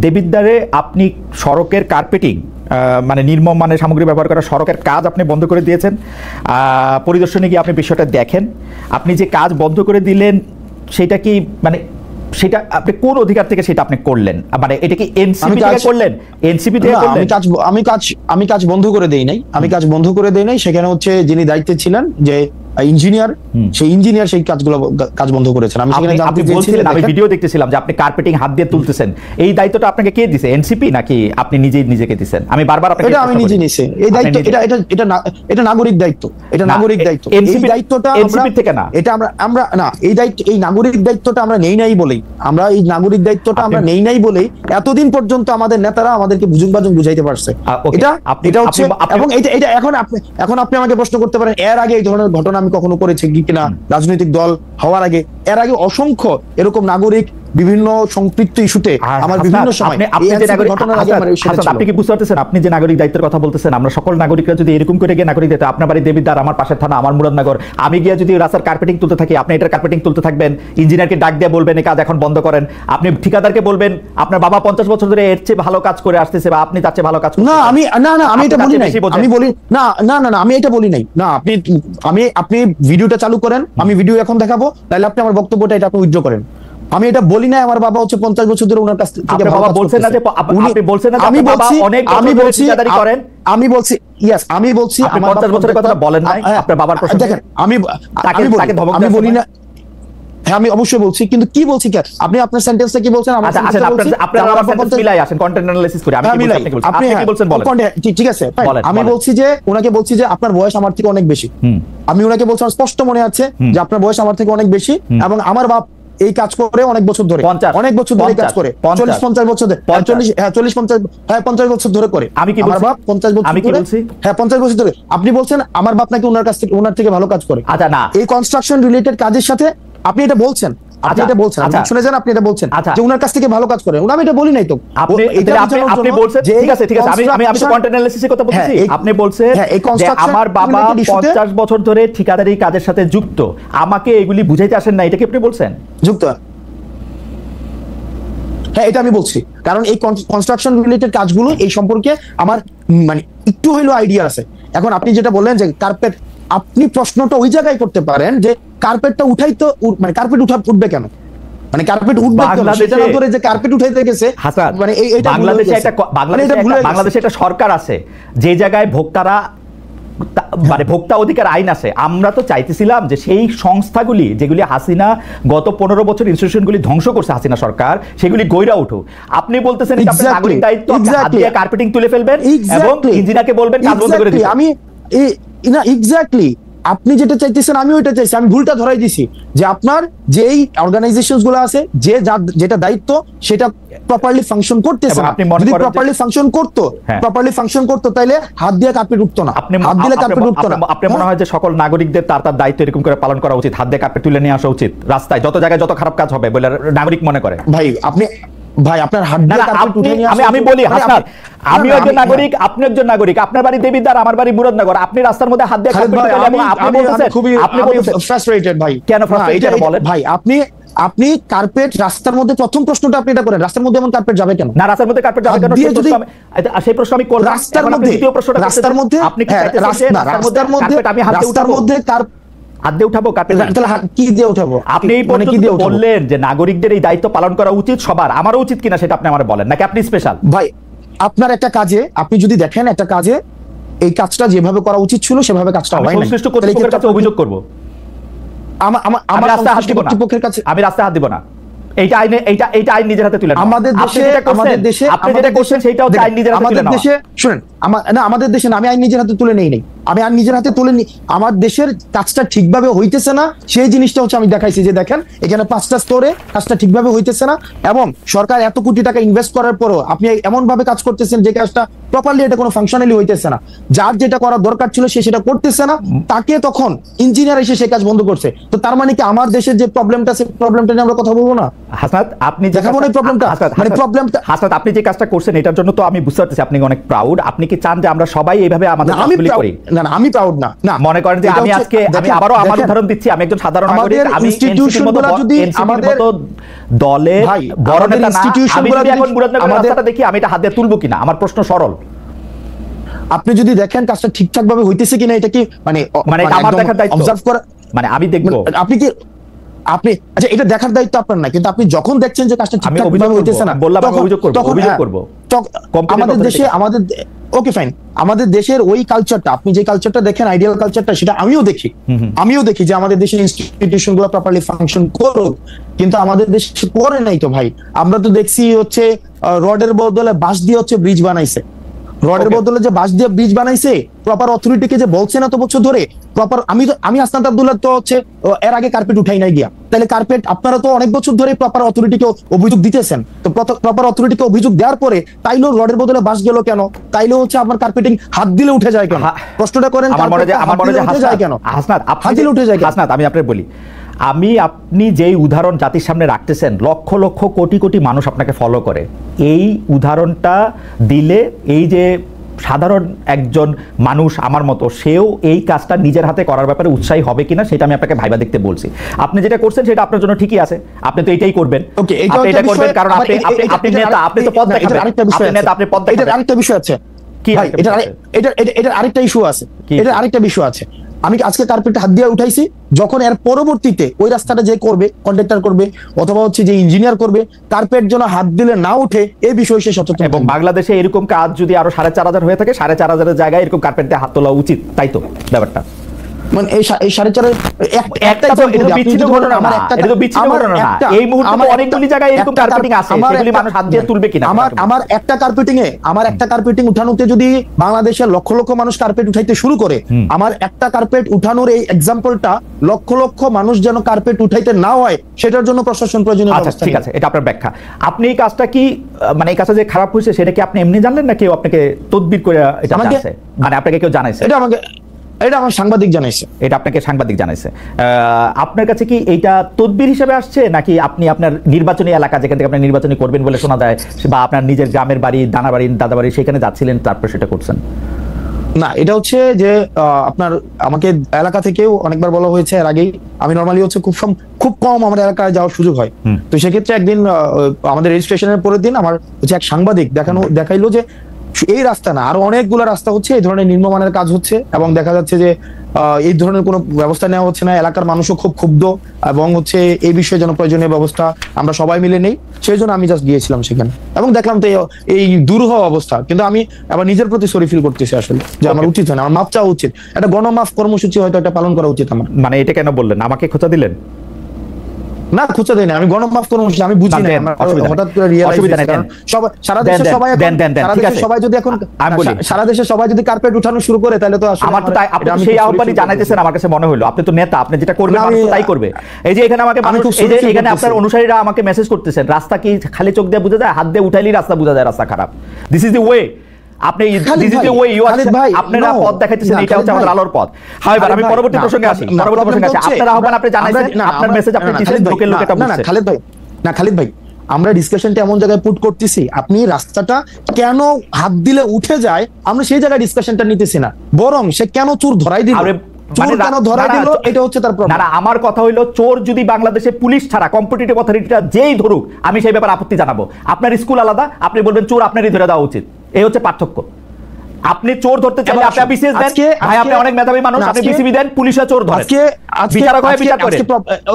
দেবিদ্বারে আপনি সড়কের কার্পেটিং মানে নির্মম মানের সামগ্রী ব্যবহার করা সড়কের কাজ আপনি বন্ধ করে দিয়েছেন। পরিদর্শনে গিয়ে আপনি বিষয়টা দেখেন। আপনি যে কাজ বন্ধ করে দিলেন সেটা কি মানে সেটা আপনি কোন অধিকার থেকে সেটা আপনি করলেন? মানে এটা কি এনসিপি থেকে করলেন? এনসিপি থেকে করলেন? আমি কাজ বন্ধ করে দেই নাই। আমি কাজ বন্ধ করে দেই নাই। সেখানে হচ্ছে যিনি দায়িত্বে ছিলেন যে ইঞ্জিনিয়ার, সেই ইঞ্জিনিয়ার সেই কাজ বন্ধ করেছেন। আমি সেখানে জানতে চেয়েছিলাম, আমি ভিডিও দেখতেছিলাম যে আপনি কার্পেটিং হাত দিয়ে তুলতেছেন। এই দায়িত্বটা আপনাকে কে দিয়েছে? এনসিপি নাকি আপনি নিজেই নিজেকে দিয়েছেন? আমি বারবার আপনাকে এটা আমি নিজে নিছি। এই দায়িত্ব এটা নাগরিক দায়িত্ব। এটা নাগরিক দায়িত্ব। এই দায়িত্বটা এনসিপি থেকে না। এটা আমরা না, এই দায়িত্ব এই নাগরিক দায়িত্বটা আমরা নেই নাই বলেই এতদিন পর্যন্ত আমাদের নেতারা আমাদেরকে বুঝাইতে পারছে। এটা হচ্ছে, এবং এটা এখন আপনি আমাকে প্রশ্ন করতে পারেন এর আগে এই ধরনের ঘটনা আমি কখনো করেছি কিনা, রাজনৈতিক দল হওয়ার আগে এর আগে অসংখ্য এরকম নাগরিক বিভিন্ন সম্পৃক্ত ইস্যুতে আমার বিভিন্ন সময় আপনি কি বুঝতে পারতেছেন? আপনি যে নাগরিক দায়িত্বের কথা বলতেছেন, আমরা সকল নাগরিকরা যদি এরকম করে গিয়ে নাগরিক দায়িত্ব, আপনার বাড়ি দেবিদ্বার, আমার পাশের থানা, আমার মুরাদনগর, আমি গিয়ে যদি রাস্তার কার্পেটিং তুলতে থাকি, আপনি এটার কার্পেটিং তুলতে থাকবেন, ইঞ্জিনিয়ারকে ডাক দিয়ে বলবেন এই কাজ এখন বন্ধ করেন, আপনি ঠিকাদারকে বলবেন আপনার বাবা 50 বছর ধরে এর চেয়ে ভালো কাজ করে আসতেছে বা আপনি তার চেয়ে ভালো কাজ করছেন। না আমি এটা বলি নাই। আমি বলি না আমি এটা বলি নাই। না আপনি ভিডিওটা চালু করেন, আমি ভিডিও এখন দেখাবো, তাহলে আপনি আমার বক্তব্যটা এটা আপনি উইথড্র করেন। আমি এটা বলি না আমার বাবা হচ্ছে 50 বছর ধরে ওনার কাছ থেকে বাবা বলছেন না যে আপনি বলছেন না যে বাবা অনেক বছর ধরে ঠিকাদারি করেন। আমি বলছি ইয়েস, আমি বলছি আপনি 50 বছরের কথা বলেন নাই আপনার বাবার প্রশ্ন। দেখেন আমি বলি না। হ্যাঁ আমি অবশ্যই বলছি, কিন্তু কি বলছি কি আপনি আপনার সেন্টেন্সটা কি বলছেন? আমার কন্টেন্ট অ্যানালিসিস করে আপনি কি বলছেন বলেন। ঠিক আছে, আমি বলছি যে ওনাকে বলছি যে আপনার বয়স আমার থেকে অনেক বেশি। আমি ওনাকে বলছি, আমার স্পষ্ট মনে আছে যে আপনার বয়স আমার থেকে অনেক বেশি, এবং আমার বাপ এই কাজ করে অনেক বছর ধরে, অনেক বছর ধরে কাজ করে, 40-50 বছর ধরে, 40-50 বছর ধরে করে। আমি কি বলছি? 50 বছর ধরে। হ্যাঁ 50 বছর ধরে। আপনি বলছেন আমার বাপ নাকি ওনার থেকে ভালো কাজ করে। আচ্ছা না, এই কনস্ট্রাকশন রিলেটেড কাজের সাথে আপনি এটা বলছেন, আপনি এটা বলছেন, শুনে যান, আপনি এটা বলছেন যে ওনার কাছ থেকে ভালো কাজ করে। আমি এটা বলি নাই তো। আপনি বলছেন ঠিক আছে আমি কন্টেন্ট অ্যানালিসিসের কথা বলছি। আপনি বলছেন যে আমার বাবা 50 বছর ধরে ঠিকাদারি কাজের সাথে যুক্ত, আমাকে এগুলি বুঝাইতে আসেন না, এটা কি আপনি বলছেন? যুক্ত, হ্যাঁ এটা আমি বলছি। কারণ এই কনস্ট্রাকশন রিলেটেড কাজগুলো এই সম্পর্কে আমার মানে একটু হইলেও আইডিয়া আছে। এখন আপনি যেটা বললেন যে কার্পেট, আপনি প্রশ্নটা ওই জায়গায় করতে পারেন যে কার্পেটটা উঠাইতো, মানে কার্পেট উঠবে কেন, মানে কার্পেট উঠবে কেন, সেটা না করে যে কার্পেট উঠাইতে গেছে। মানে এটা বাংলাদেশে একটা সরকার আছে যে জায়গায় ভোক্তারা মানে ভোক্তা অধিকার আইন আছে। আমরা তো চাইতেছিলাম যে সেই সংস্থাগুলি যেগুলি হাসিনা গত 15 বছর ইনস্টিটিউশনগুলি ধ্বংস করছে হাসিনা সরকার, সেগুলি গইরা উঠুক। আপনি বলতেছেন আপনার নাগরিক দায়িত্ব, কার্পেটিং তুলে ফেলবেন এবং ইঞ্জিনিয়ারকে বলবেন কাজ বন্ধ করে দিবেন। আমি না এক্স্যাক্টলি আপনি যেটা চাইতেছেন আমি ওইটা চাইছি। আমি ভুলটা ধরাই দিছি যে আপনার যেই অর্গানাইজেশনস গুলো আছে, যেটা দায়িত্ব সেটা প্রপারলি ফাংশন করতেছে না। যদি প্রপারলি ফাংশন করতো তাহলে হাত দিয়ে কার্পেট উঠতো না, হাত দিলে কার্পেট উঠতো না। আপনি মনে হয় যে সকল নাগরিকদের তার দায়িত্ব এরকম করে পালন করা উচিত, হাত দিয়ে কার্পেট তুলে নিয়ে আসা উচিত রাস্তায় যত জায়গায় যত খারাপ কাজ হবে বলে নাগরিক মনে করে? ভাই আপনার হাত দিয়ে কার্পেট উঠে নিয়ে আসা, আমি বলি হাসনাত, আমি একজন নাগরিক, আপনি একজন নাগরিক, আপনার বাড়ি দেবিদ্বার, আমার বাড়ি মুরাদনগর, আপনি রাস্তার মধ্যে হাত দিয়ে কার্পেট তুলে এবং আপনি বলতেছেন আপনি ফ্রাস্ট্রেটেড ভাই। কেন ফ্রাস্ট্রেটেড বলেন ভাই? আপনি কার্পেট রাস্তার মধ্যে, প্রথম প্রশ্নটা আপনি এটা করেন, রাস্তার মধ্যে এমন কার্পেট যাবে কেন? না রাস্তার মধ্যে কার্পেট যাবে কেন সেই প্রশ্ন আমি করলাম। রাস্তার মধ্যে, রাস্তার মধ্যে আপনি আমি রাস্তার মধ্যে হাত দিয়ে উঠাবো কার্পেট, তাহলে কি দিয়ে উঠাবো? আপনি এই পর্যন্ত বললেন যে নাগরিকদের এই দায়িত্ব পালন করা উচিত সবার, আমারও উচিত কিনা সেটা আপনি আমারে বলেন, নাকি আপনি স্পেশাল? ভাই আপনার একটা কাজে, আপনি যদি দেখেন একটা কাজে এই কাজটা যেভাবে করা উচিত ছিল সেভাবে কাজটা হয় না, সংশ্লিষ্ট কর্তৃপক্ষের কাছে অভিযোগ করব। আমার রাস্তায় হাত দিব না, কর্তৃপক্ষের কাছে আমি রাস্তায় হাত দিব না। এইটা আইন নিজের হাতে তুলে। আমাদের দেশে আপনি যেটা করছেন সেটাও আইন নিজের হাতে তুলে। আমাদের দেশে শুনেন, আমাদের দেশে আমি আইন নিজের হাতে তুলে নেই নাই, আমি আইন নিজের হাতে তুলে নি। আমার দেশের কাজটা ঠিকভাবে হইতেছে না, সেই জিনিসটা হচ্ছে আমি দেখাইছি যে দেখেন এখানে 5টা স্তরে কাজটা ঠিকভাবে হইতেছে না, এবং সরকার এত কোটি টাকা ইনভেস্ট করার পরও আপনি এমন ভাবে কাজ করতেছেন যে কাজটা প্রপারলি, এটা কোনো ফাংশনালি হইতেছে না। যার যেটা করার দরকার ছিল সে সেটা করতেছে না, তাকে তখন ইঞ্জিনিয়ার এসে সে কাজ বন্ধ করছে। তো তার মানে কি আমার দেশের যে প্রবলেমটা আছে, প্রবলেমটা নিয়ে আমরা কথা বলবো না? হাসনাত আপনি দেখাবো না প্রবলেমটা, মানে প্রবলেমটা। হাসনাত আপনি যে কাজটা করছেন এটার জন্য তো আমি বুঝতে পারতেছি আপনি অনেক প্রাউড। আপনি কি চান যে আমরা সবাই এইভাবে আমাদের কাজগুলি করি? না আমি প্রাউড না। না মনে করেন যে আমি আজকে আমি আবারও আমার উদাহরণ দিচ্ছি, আমি একজন সাধারণ নাগরিক, আমি ইনস্টিটিউশনগুলো যদি আমাদের দলে বড় নেতা না, আমি যদি এখন মুরাদনগরের রাস্তাটা দেখি আমি এটা হাত দিয়ে তুলবো কিনা, আমার প্রশ্ন সরল। আপনি যদি দেখেন কাজটা ঠিকঠাক ভাবে হইতেছে কিনা, এটা কি মানে আমার দেখার দায়িত্ব, অবজার্ভ করা, মানে আমি দেখবো, আপনি কি আচ্ছা এটা দেখার দায়িত্ব আপনার না, কিন্তু আপনি যখন দেখছেন যে কাজটা ঠিকঠাক ভাবে হইতেছে না, বললাম আমি অভিযোগ করব। আমাদের দেশে ওকে ফাইন, আমাদের দেশের ওই কালচারটা, আপনি যে কালচারটা দেখেন আইডিয়াল কালচারটা, সেটা আমিও দেখি যে আমাদের দেশের ইনস্টিটিউশন গুলো প্রপারলি ফাংশন করুক, কিন্তু আমাদের দেশে করে নাই তো ভাই। আমরা তো দেখছি হচ্ছে রডের বদলে বাঁশ দিয়ে হচ্ছে ব্রিজ বানাইছে, রডের বদলে যে বাঁশ দিয়ে ব্রিজ বানাইছে, প্রপার অথরিটিকে যে বলছে না তো বছর ধরে প্রপার, আমি হাসনাত আব্দুল্লাহ তো হচ্ছে এর আগে কার্পেট উঠাই নাই গিয়া, তাহলে কার্পেট আপনারা তো অনেক বছর ধরে প্রপার অথরিটিকে অভিযোগ দিতেছেন, তো প্রপার অথরিটিকে অভিযোগ দেওয়ার পরে তাইলেও রডের বদলে বাঁশ গেল কেন, তাইলেও হচ্ছে আপনার কার্পেটিং হাত দিলে উঠে যায় কেন? প্রশ্নটা করেন আমার মনে যায় কেন হাসনাত, হাত দিলে উঠে যায় কেন? হাসনাত আমি আপনাকে বলি, আপনি যেই উদাহরণ জাতির সামনে রাখতেছেন, লক্ষ লক্ষ কোটি কোটি মানুষ আপনাকে ফলো করে, এই উদাহরণটা দিলে এই যে সাধারণ একজন মানুষ আমার মতো, সেও এই কাজটা নিজের হাতে করার ব্যাপারে উৎসাহী হবে কিনা সেটা আমি আপনাকে ভাইবা দেখতে বলছি। আপনি যেটা করছেন সেটা আপনার জন্য ঠিকই আছে, আপনি তো এটাই করবেন, এটা করবেন কারণ আপনি নেতা, আপনি তো পদ দেখাবেন, আপনি নেতা, আপনি পদ দেখাবেন। এটা আরেকটা বিষয় আছে কি ভাই, এটা আরেকটা ইস্যু আছে, এটা আরেকটা বিষয় আছে। আমি আজকে কার্পেটে হাত দিয়ে উঠাইছি, যখন এর পরবর্তীতে ওই রাস্তাটা যে করবে, কন্ট্রাক্টর করবে অথবা হচ্ছে যে ইঞ্জিনিয়ার করবে, কার্পেট যেন হাত দিলে না উঠে এই বিষয়ে সে সচেতন। এবং বাংলাদেশে এরকম কাজ যদি আরো 4,500 হয়ে থাকে, 4,500 জায়গায় এরকম কার্পেট দিয়ে হাত তোলা উচিত, তাই তো ব্যাপারটা? মানে এই 4.5 একটা বিচ্ছিন্ন ঘটনা না, এটা তো বিচ্ছিন্ন ঘটনা না, এই মুহূর্তে অনেকগুলি জায়গায় এরকম কার্পেটিং আছে, সেগুলি মানুষ হাত দিয়ে তুলবে কিনা? আমার একটা কার্পেটিং উঠানোতে যদি বাংলাদেশের লক্ষ লক্ষ মানুষ কার্পেট উঠাইতে শুরু করে, আমার একটা কার্পেট উঠানোর এই এক্সাম্পলটা লক্ষ লক্ষ মানুষ যেন কার্পেট উঠাইতে না হয়, সেটার জন্য প্রশাসন প্রয়োজনীয় ব্যবস্থা। আচ্ছা ঠিক আছে, এটা আপনার ব্যাখ্যা। আপনি এই কাজটা কি, মানে এই কাজটা যে খারাপ হয়েছে সেটা কি আপনি এমনি জানলেন না কেউ আপনাকে তদবির করে এটা জানাইছে, মানে আপনাকে কেউ জানাইছে? এটা আমার সাংবাদিক জানাইছে। এটা আপনাকে সাংবাদিক জানাইছে। আপনার কাছে কি এইটা তদবির হিসেবে আসছে, নাকি আপনি আপনার নির্বাচনী এলাকা যেখান থেকে আপনি নির্বাচনী করবেন বলে শোনা যায়, বা আপনার নিজের গ্রামের বাড়ি, দানাবাড়ি, দাদাবাড়ি, সেখানে যাচ্ছিলেন তারপর সেটা করছেন? না, এটা হচ্ছে যে আপনার আমাকে এলাকা থেকেও অনেকবার বলা হয়েছে এর আগেই। আমি নরমালি হচ্ছে খুব কম আমার এলাকায় যাওয়ার সুযোগ হয়, তো সেক্ষেত্রে একদিন আমাদের রেজিস্ট্রেশনের পরের দিন আমার হচ্ছে এক সাংবাদিক দেখাইলো যে এই রাস্তা না, আরো অনেকগুলো রাস্তা হচ্ছে এই ধরনের নিম্নমানের কাজ হচ্ছে, এবং দেখা যাচ্ছে যে এই ধরনের কোনো ব্যবস্থা নেওয়া হচ্ছে না। এলাকার মানুষও খুব ক্ষুব্ধ, এবং হচ্ছে এই বিষয়ে যেন প্রয়োজনীয় ব্যবস্থা আমরা সবাই মিলে নেই, সেই জন্য আমি জাস্ট গিয়েছিলাম সেখানে, এবং দেখলাম তো এই দুরূহ অবস্থা। কিন্তু আমি আবার নিজের প্রতি সরি ফিল করতেছি আসলে, যে আমার উচিত হয় না, আমার মাপ চাওয়া উচিত, একটা গণমাফ কর্মসূচি হয়তো একটা পালন করা উচিত আমার। মানে এটা কেন বললেন? আমাকে খোঁচা দিলেন? না, খুঁজে দেয় না, আমি গণমাফ কর্মসূচি আমি বুঝি না, হঠাৎ করে সারা দেশে সবাই যদি এখন সারা দেশে সবাই যদি কার্পেট উঠানো শুরু করে, তাহলে তো আমার তো তাই, আপনি সেই আহ্বানই জানাইতেছেন, আমার কাছে মনে হলো আপনি তো নেতা, আপনি যেটা করবেন মানুষ তাই করবে। এই যে এখানে আমাকে মানুষ, এই যে এখানে আপনার অনুসারীরা আমাকে মেসেজ করতেছেন, রাস্তা কি খালি চোখ দিয়ে বোঝা যায়? হাত দিয়ে উঠাইলেই রাস্তা বোঝা যায় রাস্তা খারাপ। This is the way. আপনি আপনারা পথ দেখাইতেছেন, এটা হচ্ছে আমাদের আলোর পথ। হ্যাঁ, এবার আমি পরবর্তী প্রসঙ্গে আসি। আপনার আহ্বান আপনি জানাইছেন, আপনার মেসেজ আপনি দিয়েছেন, লোকের লোক এটা বুঝছে। খালিদ ভাই, আমরা ডিসকাশনটা এমন জায়গায় পুট করতেছি, আপনি রাস্তাটা কেন হাত দিলে উঠে যায় আমরা সেই জায়গায় ডিসকাশনটা নিতেছি না, বরং সে কেন চোর ধরাই দিল, আমার কথা হইলো, চোর যদি বাংলাদেশে পুলিশ ছাড়া কম্পিটিটিভ অথরিটিটা যেই ধরুক, আমি সেই ব্যাপারে আপত্তি জানাবো। আপনার স্কুল আলাদা, আপনি বলবেন চোর আপনারই ধরে দেওয়া উচিত, এই হচ্ছে পার্থক্য। আপনি চোর ধরতে চাইলে আপনি বিসিএস দেন, ভাই আপনি অনেক মেধাবী মানুষ, আপনি বিসিবি দেন, পুলিশে চোর ধরে, বিচারক হয় বিচার করে।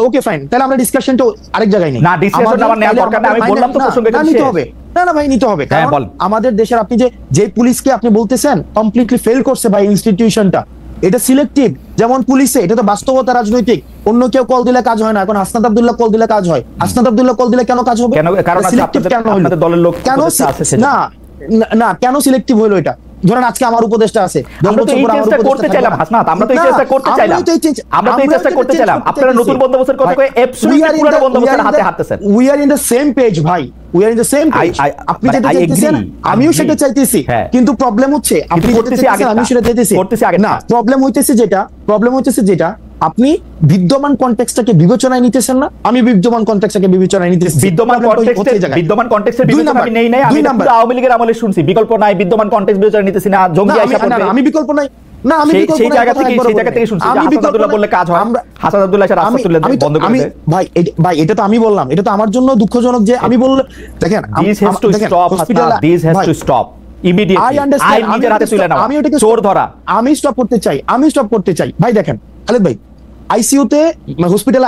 ওকে ফাইন, তাহলে আমরা ডিসকাশনটা আরেক জায়গায় নেই। না, ডিসকাশন আমার নেওয়ার দরকার নেই, আমি বললাম তো প্রসঙ্গটা নিতে হবে। না ভাই, নিতে হবে, কারণ আমাদের দেশের আপনি যে পুলিশকে আপনি বলতেছেন কমপ্লিটলি ফেল করছে ভাই ইনস্টিটিউশনটা, এটা সিলেক্টিভ। যেমন পুলিশে এটা তো বাস্তবতা, রাজনৈতিক, অন্য কেউ কল দিলে কাজ হয় না, এখন হাসনাত আব্দুল্লাহ কল দিলে কাজ হয়। হাসনাত আব্দুল্লাহ কল দিলে কেন কাজ হবে? কারণ আপনাদের দলের লোক কেন না কেন সিলেক্টিভ হলো এটা? ধরেন আজকে আমার উপদেষ্টা আছে, আমরা তো এই চেষ্টা করতে চাইলাম হাসনাত, আমরা তো এই চেষ্টা করতে চাইলাম, আপনারা নতুন বন্দোবস্তের কথা কই অ্যাবসলিউটলি পুরো বন্দোবস্তের হাতে হাঁটতেছেন। We are in the same page ভাই, we are in the same page. আপনি যেটা চাইতেছেন আমিও সেটা চাইতেছি, কিন্তু প্রবলেম হচ্ছে আপনি যেটা চাইতেছেন আমি সেটা চাইতেছি না। প্রবলেম হইতেছে যেটা আপনি বিদ্যমান কনটেক্সটটাকে বিবেচনায় নিতেছেন না, আমি বিদ্যমান কনটেক্সটটাকে বিবেচনায় নিতেছি। বিদ্যমান কনটেক্সটের বিবেচনা আমি নেই নাই, আমি আওয়ামী লীগের আমলে শুনছি বিকল্প নাই, বিদ্যমান কনটেক্সট বিবেচনা নিতেছি না, জঙ্গি আইসা করবে, আমি বিকল্প নাই না, আমি সেই জায়গা থেকে শুনছি যে হাসান আব্দুল্লাহ বললে কাজ হয়, হাসান আব্দুল্লাহ এসে রাস্তা তুলে বন্ধ করে দেয়। ভাই এটা তো আমি বললাম, এটা তো আমার জন্য দুঃখজনক যে আমি বললে দেখেন this has to stop, this has to stop immediately. I নিজের হাতে তুলে নাও, চোর ধরা। আমি স্টপ করতে চাই ভাই। দেখেন খালেদ ভাই, আইসিইউতে হসপিটালে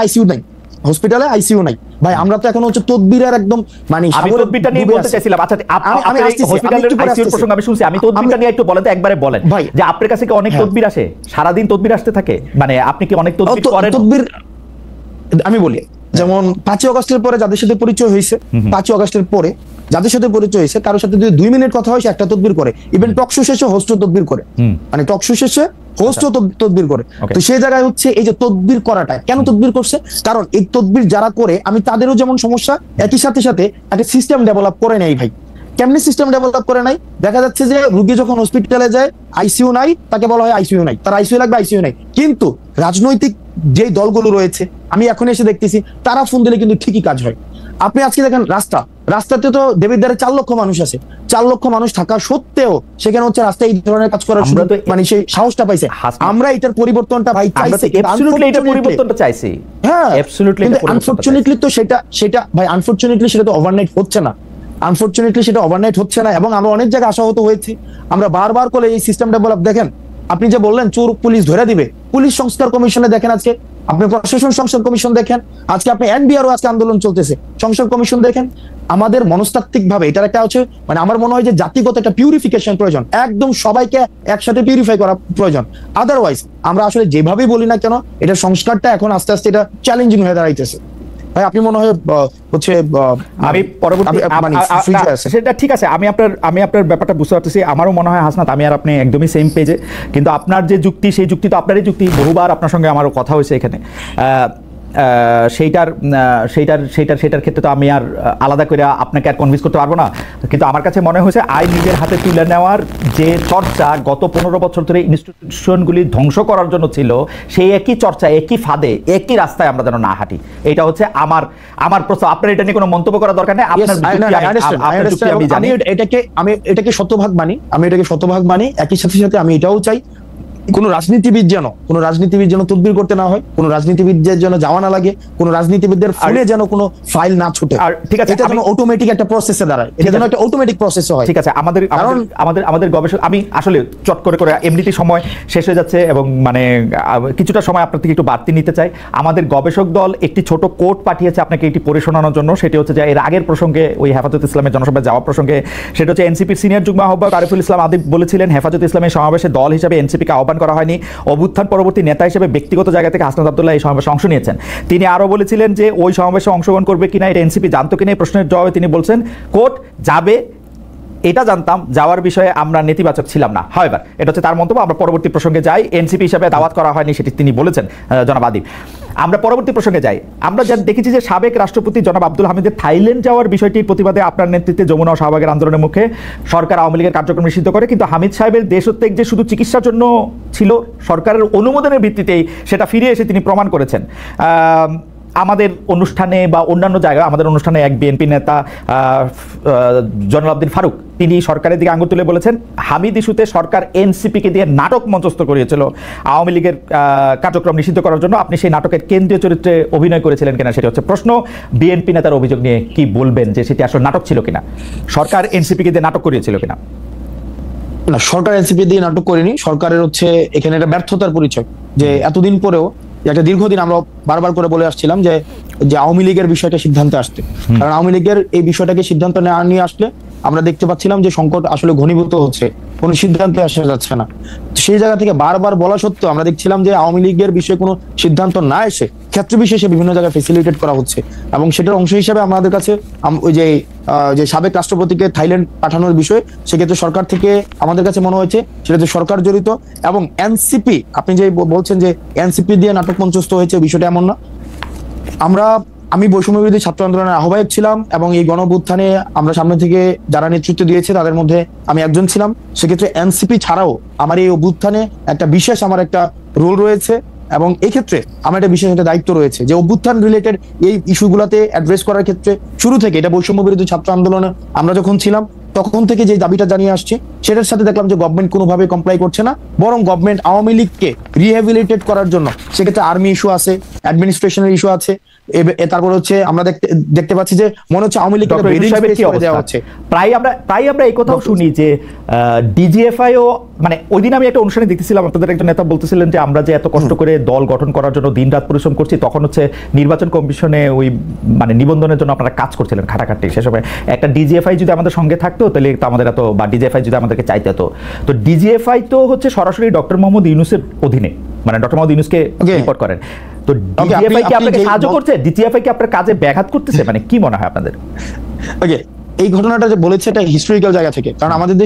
আইসিইউ নাই ভাই। আমরা তো এখন হচ্ছে তদবিরের একদম মানে আমি তদবিরটা নিয়ে বলতে চাইছিলাম। আচ্ছা আমি হসপিটালের আইসিইউর প্রসঙ্গ আমি শুনছি, আমি তদবিরটা নিয়ে একটু বলেন তো, একবারে বলেন যে আপনার কাছে কি অনেক তদবির আসে, সারা দিন তদবির আসতে থাকে, মানে আপনি কি অনেক তদবির করেন? তদবির আমি বলি, যেমন 5 আগস্টের পরে যাদের সাথে পরিচয় হয়েছে, 5 আগস্টের পরে যাদের সাথে পরিচয় হয়েছে, কারোর সাথে যদি 2 মিনিট কথা হয় সে একটা তদবির করে, ইভেন টকশো শেষে হোস্টও তদবির করে, মানে টকশো শেষে হোস্টও তদবির করে। তো সেই জায়গায় হচ্ছে এই যে তদবির করাটা কেন তদবির করছে, কারণ এই তদবির যারা করে আমি তাদেরও যেমন সমস্যা, একই সাথে একটা সিস্টেম ডেভেলপ করে নেই ভাই। কেমনি সিস্টেম ডেভেলপ করে নাই, দেখা যাচ্ছে যে রোগী যখন হসপিটালে যায় আইসিইউ নাই, তাকে বলা হয় আইসিইউ নাই, তার আইসিইউ লাগবে, আইসিইউ নাই। কিন্তু রাজনৈতিক যে দলগুলো রয়েছে আমি এখন এসে দেখতেছি তারা ফোন দিলে কিন্তু ঠিকই কাজ হয়। আপনি আজকে দেখেন রাস্তাতে তো দেবিদ্বারে 4 লক্ষ মানুষ আছে, 4 লক্ষ মানুষ থাকা সত্ত্বেও সেখানে হচ্ছে রাস্তায় এই ধরনের কাজ করার মানে সেই সাহসটা পাইছে। আমরা এটার পরিবর্তনটা ভাই চাইছি, চাইছি, হ্যাঁ কিন্তু আনফরচুনেটলি তো সেটা ভাই আনফরচুনেটলি সেটা তো ওভারনাইট হচ্ছে না, এবং আমরা অনেক জায়গায় আশাহত হয়েছি। আমরা বারবার করে এই সিস্টেম ডেভেলপ, দেখেন আপনি যে বললেন চোর পুলিশ ধরে দিবে, পুলিশ সংস্কার কমিশনে দেখেন, আজকে আপনি প্রশাসন সংস্কার কমিশন দেখেন, আজকে আপনি এনবিআরও আজকে আন্দোলন চলতেছে, সংস্কার কমিশন দেখেন। আমাদের মনস্তাত্ত্বিক ভাবে এটার একটা হচ্ছে মানে আমার মনে হয় যে জাতিগত একটা পিউরিফিকেশন প্রয়োজন, একদম সবাইকে একসাথে পিউরিফাই করা প্রয়োজন। আদারওয়াইজ আমরা আসলে যেভাবেই বলি না কেন এটা সংস্কারটা এখন আস্তে আস্তে এটা চ্যালেঞ্জিং হয়ে দাঁড়াইতেছে। ভাই আপনি মনে হয় হচ্ছে আমি পরবর্তী সেটা ঠিক আছে, আমি আপনার ব্যাপারটা বুঝতে পারতেছি। আমারও মনে হয় হাসনাত আমি আর আপনি একদমই সেম পেজে, কিন্তু আপনার যে যুক্তি সেই যুক্তি তো আপনারই যুক্তি, বহুবার আপনার সঙ্গে আমারও কথা হয়েছে এখানে। সেইটার ক্ষেত্রে তো আমি আর আলাদা করে আপনাকে আর কনভিন্স করতে পারবো না, কিন্তু আমার কাছে মনে হয়েছে আইন নিজের হাতে তুলে নেওয়ার যে চর্চা গত 15 বছর ধরে ইনস্টিটিউশনগুলি ধ্বংস করার জন্য ছিল, সেই একই চর্চা, একই ফাঁদে, একই রাস্তায় আমরা যেন না হাঁটি। এটা হচ্ছে আমার প্রশ্ন। আপনার এটা নিয়ে কোনো মন্তব্য করার দরকার নেই, আমি এটাকে শতভাগ মানি, একই সাথে আমি এটাও চাই কোন রাজনীতিবিদ যেন তদবির করতে না হয়, কোন রাজনীতিবিদদের যেন যাওয়া না লাগে, কোন রাজনীতিবিদদের ফোনে যেন কোনো ফাইল না ছুটে। ঠিক আছে, এটা যেন অটোমেটিক একটা প্রসেসে দাঁড়ায়, এটা যেন একটা অটোমেটিক প্রসেস হয়। ঠিক আছে, আমাদের গবেষক, আমি আসলে চট করে এমনিতেই সময় শেষ হয়ে যাচ্ছে এবং মানে কিছুটা সময় আপনার থেকে একটু বাড়তি নিতে চাই। আমাদের গবেষক দল একটি ছোট কোট পাঠিয়েছে আপনাকে এটি পড়ে শোনানোর জন্য। সেটি হচ্ছে যে এর আগের প্রসঙ্গে, ওই হেফাজত ইসলামের জনসভায় যাওয়া প্রসঙ্গে, সেটা হচ্ছে এনসিপির সিনিয়র যুগ্ম আহ্বায়ক আরিফুল ইসলাম আদিব বলেছিলেন, হেফাজত ইসলামের সমাবেশে দল হিসেবে এনসিপিকে আহ্বান করা হয়নি, অভ্যুত্থান পরবর্তী নেতা হিসেবে ব্যক্তিগত জায়গা থেকে হাসনাত আব্দুল্লাহ এই সমাবেশে অংশ নিয়েছেন। তিনি আরো বলেছিলেন যে ওই সমাবেশে অংশগ্রহণ করবে কিনা এটা এনসিপি জানতো কিনা, এই প্রশ্নের জবাবে তিনি বলছেন কোট যাবে এটা জানতাম, যাওয়ার বিষয়ে আমরা নেতিবাচক ছিলাম না। হাওয়েভার, এটা হচ্ছে তার মন্তব্য। আমরা পরবর্তী প্রসঙ্গে যাই। এনসিপি হিসাবে দাওয়াত করা হয়নি সেটি তিনি বলেছেন জনাব আদিব। আমরা পরবর্তী প্রসঙ্গে যাই। আমরা যা দেখেছি যে সাবেক রাষ্ট্রপতি জনাব আব্দুল হামিদের থাইল্যান্ড যাওয়ার বিষয়টির প্রতিবাদে আপনার নেতৃত্বে যমুনা ও শাহবাগের আন্দোলনের মুখে সরকার আওয়ামী লীগের কার্যক্রম নিষিদ্ধ করে, কিন্তু হামিদ সাহেবের দেশত্যাগ যে শুধু চিকিৎসার জন্য ছিল, সরকারের অনুমোদনের ভিত্তিতেই সেটা ফিরে এসে তিনি প্রমাণ করেছেন। আমাদের অনুষ্ঠানে বা অন্যান্য জায়গায় আমাদের অনুষ্ঠানে এক বিএনপি নেতা জয়নুল আবদিন ফারুক তিনি সরকারের দিকে আঙুল তুলে বলেছেন হামিদ ইস্যুতে সরকার এনসিপিকে দিয়ে নাটক মঞ্চস্থ করিয়েছিল আওয়ামী লীগের কার্যক্রম নিষিদ্ধ করার জন্য। আপনি সেই নাটকের কেন্দ্রীয় চরিত্রে অভিনয় করেছিলেন কিনা সেটি হচ্ছে প্রশ্ন। বিএনপি নেতার অভিযোগ নিয়ে কি বলবেন, যে সেটি আসলে নাটক ছিল কিনা, সরকার এনসিপিকে দিয়ে নাটক করিয়েছিল কিনা? না, সরকার এনসিপি দিয়ে নাটক করেনি। সরকারের হচ্ছে এখানে একটা ব্যর্থতার পরিচয়, যে এতদিন পরেও একটা দীর্ঘদিন আমরা বারবার করে বলে আসছিলাম যে আওয়ামী লীগের বিষয়টা সিদ্ধান্তে আসতে, কারণ আওয়ামী লীগের এই বিষয়টাকে সিদ্ধান্ত নিয়ে আসলে আমরা দেখতে পাচ্ছিলাম যে সংকট আসলে ঘনীভূত হচ্ছে, কোনো সিদ্ধান্তে আসা যাচ্ছে না। সেই জায়গা থেকে বারবার বলা সত্ত্বেও আমরা দেখছিলাম যে আওয়ামী লীগের বিষয়ে কোনো সিদ্ধান্ত না এসে ক্ষেত্র বিশেষে বিভিন্ন জায়গায় ফেসিলিটেট করা হচ্ছে, এবং সেটার অংশ হিসেবে আমাদের কাছে ওই যে সাবেক রাষ্ট্রপতিকে থাইল্যান্ড পাঠানোর বিষয়, সেক্ষেত্রে সরকার থেকে আমাদের কাছে মনে হয়েছে সেটাতে সরকার জড়িত। এবং এনসিপি, আপনি যে বলছেন যে এনসিপি দিয়ে নাটক মঞ্চস্থ হয়েছে, বিষয়টা এমন না। আমি বৈষম্য বিরোধী ছাত্র আন্দোলনের আহ্বায়ক ছিলাম, এবং এই গণঅভ্যুত্থানে আমরা সামনে থেকে যারা নেতৃত্ব দিয়েছে তাদের মধ্যে আমি একজন ছিলাম। সেক্ষেত্রে এনসিপি ছাড়াও আমার এই অভ্যুত্থানে একটা বিশেষ আমার একটা রোল রয়েছে, এবং এই ক্ষেত্রে আমার একটা বিশেষ একটা দায়িত্ব রয়েছে যে অভ্যুত্থান রিলেটেড এই ইস্যুগুলোতে অ্যাড্রেস করার ক্ষেত্রে শুরু থেকে এটা বৈষম্য বিরোধী ছাত্র আন্দোলনে আমরা যখন ছিলাম তখন থেকে যে দাবিটা জানিয়ে আসছে সেটার সাথে দেখলাম যে গভর্নমেন্ট কোনোভাবে কমপ্লাই করছে না, বরং গভর্নমেন্ট আওয়ামী লীগকে রিহ্যাবিলিটেট করার জন্য সেক্ষেত্রে আর্মি ইস্যু আছে, অ্যাডমিনিস্ট্রেশনের ইস্যু আছে, তারপর হচ্ছে আমরা দেখতে পাচ্ছি যে মনে হচ্ছে আওয়ামী লীগকে দেওয়া হচ্ছে। প্রায় আমরা এই কথাও শুনি যে ডিজিএফআই ও মানে ওই দিন আমি একটা অনুষ্ঠানে দেখতেছিলাম আপনাদের একজন নেতা বলতেছিলেন যে আমরা যে এত কষ্ট করে দল গঠন করার জন্য দিনরাত পরিশ্রম করছি তখন হচ্ছে নির্বাচন কমিশনে ওই মানে নিবন্ধনের জন্য আপনারা কাজ করছিলেন খাটাখাটি, সে সময় একটা ডিজিএফআই যদি আমাদের সঙ্গে থাকতো তাহলে আমাদের এত বা ডিজিএফআই যদি আমাদেরকে চাইতে হতো। তো ডিজিএফআই তো হচ্ছে সরাসরি ডক্টর মোহাম্মদ ইউনূসের অধীনে, মানে ডক্টর মোহাম্মদ ইউনূসকে রিপোর্ট করেন। তো ডিজিএফআই কি আপনাকে সাহায্য করছে, ডিজিএফআই কি আপনার কাজে ব্যাঘাত করতেছে, মানে কি মনে হয় আপনাদের? ওকে, এই ঘটনাটা যে বলেছে এটা হিস্টোরিক্যাল জায়গা থেকে, কারণ আমাদের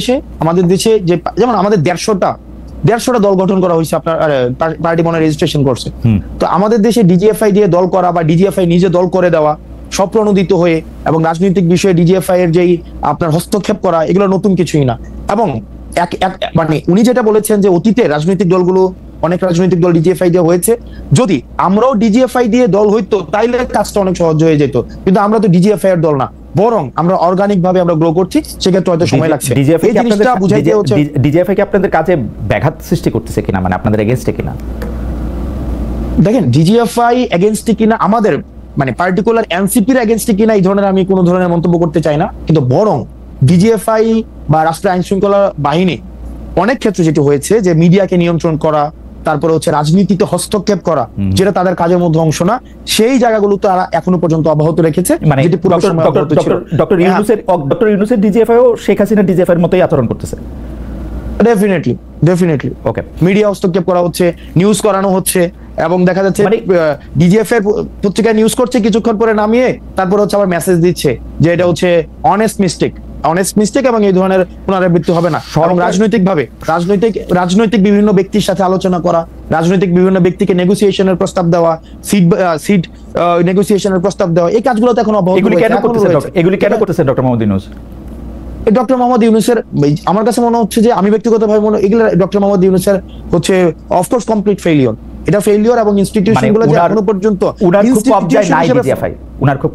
দেশে যে যেমন আমাদের 150টা দল গঠন করা হয়েছে, আপনার পার্টি মনে রেজিস্ট্রেশন করছে। তো আমাদের দেশে ডিজিএফআই দিয়ে দল করা বা ডিজিএফআই নিজে দল করে দেওয়া স্বপ্রণোদিত হয়ে এবং রাজনৈতিক বিষয়ে ডিজিএফআই এর যেই আপনার হস্তক্ষেপ করা এগুলো নতুন কিছুই না। এবং মানে উনি যেটা বলেছেন যে অতীতে রাজনৈতিক দলগুলো অনেক রাজনৈতিক দল ডিজিএফআই দিয়ে হয়েছে, যদি আমরাও ডিজিএফআই দিয়ে দল হইতো তাইলে কাজটা অনেক সহজ হয়ে যেত, কিন্তু আমরা তো ডিজিএফআই এর দল না, বরং আমরা অর্গানিক ভাবে আমরা গ্রো করছি, সেক্ষেত্রে হয়তো সময় লাগছে। ডিজিএফআই কি আপনাদের কাজে ব্যাঘাত সৃষ্টি করতেছে কিনা, মানে আপনাদের এগেইনস্টে কিনা? দেখেন ডিজিএফআই এগেইনস্টে কিনা, আমাদের মানে পার্টিকুলার এনসিপির এগেইনস্টে কিনা এই ধরনের আমি কোনো ধরনের মন্তব্য করতে চাই না, কিন্তু বরং ডিজিএফআই বা রাষ্ট্রীয় আইন শৃঙ্খলা বাহিনী অনেক ক্ষেত্রে যেটি হয়েছে যে মিডিয়াকে নিয়ন্ত্রণ করা, তারপরে হচ্ছে রাজনীতিতে হস্তক্ষেপ করা, যেটা তাদের কাজের মধ্যে অংশ না, সেই জায়গাগুলো তারা এখনো পর্যন্ত অব্যাহত রেখেছে। মানে ডক্টর ইউনূসের ডিজিএফআইও শেখ হাসিনা ডিজিএফআই এর মতোই আচরণ করতেছে। ডেফিনেটলি ওকে, মিডিয়া হস্তক্ষেপ করা হচ্ছে, নিউজ করানো হচ্ছে, এবং দেখা যাচ্ছে ডিজিএফআই এর পত্রিকায় নিউজ করছে, কিছুক্ষণ পরে নামিয়ে তারপর হচ্ছে আবার মেসেজ দিচ্ছে যে এটা হচ্ছে অনেস্ট মিস্টেক এবং এই ধরনের পুনরাবৃত্তি হবে না। এবং রাজনৈতিক বিভিন্ন ব্যক্তির সাথে আলোচনা করা, রাজনৈতিক বিভিন্ন ব্যক্তিকে নেগোসিয়েশনের প্রস্তাব দেওয়া, সিট নেগোসিয়েশনের প্রস্তাব দেওয়া, এই কাজগুলো তো এখন অব্যাহত রয়েছে। এগুলি কেন করতেছেন ডক্টর মোহাম্মদ ইউনূস? ডক্টর মোহাম্মদ ইউনূসের আমার কাছে মনে হচ্ছে যে আমি ব্যক্তিগতভাবে এগুলো ডক্টর মোহাম্মদ ইউনূসের হচ্ছে অফকোর্স কমপ্লিট ফেইলিওর, এটা ফেইলিওর, এবং ইনস্টিটিউশনগুলো যে এখনো পর্যন্ত উনার খুব